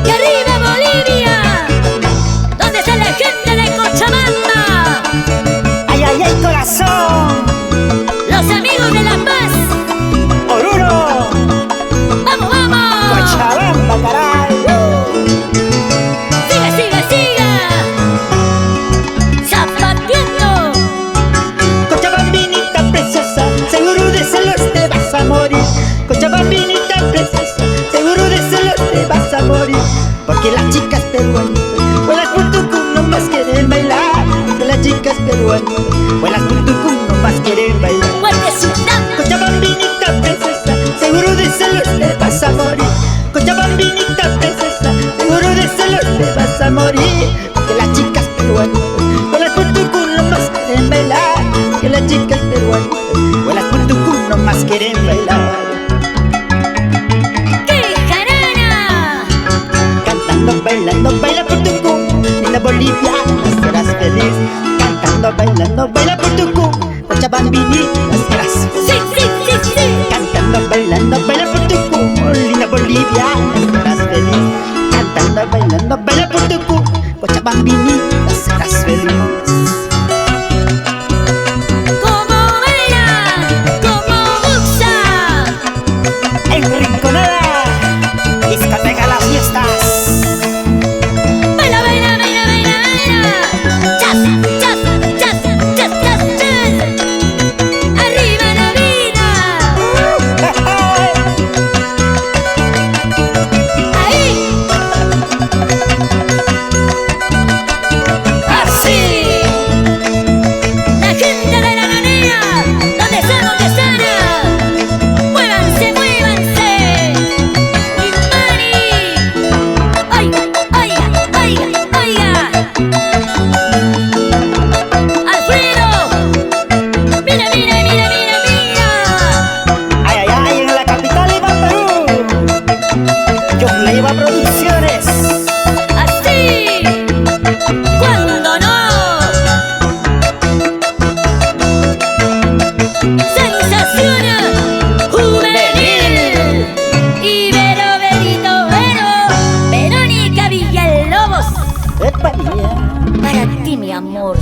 ¡Y arriba Bolivia! ¿Dónde está la gente de Cochabamba? ¡Ay, ay, ay, corazón! Los amigos de La Paz. ¡Oruro! ¡Vamos, vamos! ¡Cochabamba, caray! ¡Siga, siga, siga! ¡Zapateando! Cochabambinita preciosa, seguro de celos te vas a morir. Cochabambinita preciosa, seguro de celos te vas a morir. Porque las chicas peruanas, vuelas por Tucumán, nomás quieren bailar. Porque las chicas peruanas, vuelas por Tucumán, nomás quieren bailar. ¡Fuertecita! Cochabambinita preciosa, seguro de celos te vas a morir. Cochabambinita preciosa, seguro de celos te vas a morir. Porque las chicas peruanas, vuelas por Tucumán, nomás quieren bailar. Que las chicas peruanas, vuelas por Tucumán, nomás quieren bailar. ¡Qué jarana! Cantando, bailando, baila por Tucumán, linda boliviana, serás feliz. Cantando, bailando, baila por Tucumán, Cochabambinita serás feliz. ¡Sí, sí, sí, sí! Cantando, bailando, baila por Tucumán, linda boliviana, serás feliz. Cantando, bailando, baila por Tucumán, Cochabambinita serás feliz. ¡Como baila! ¡Como buxa! En Rinconada, discoteca Las Fiestas. ¡Baila, baila, baila, baila, baila! ¡Chas, chas, chas, chas, chas, chas! ¡Arriba la vida! ¡Ahí! ¡Así! ¡La gente de la manera! ¿Dónde están? ¿Dónde están? ¡Muévanse, muévanse! ¡Y Mari! ¡Oiga, oiga, oiga, oiga! ¡Alfredo! ¡Mira, mira, mira, mira, mira! Ay, ay, ay, en la capital Lima, Perú. John Leiva Producciones. ¡Así! ¡Cuándo no! ¡Sensación juvenil! Ibero, Benito, Vero, Verónica Villalobos. Epa, yeah. Para ti, mi amor.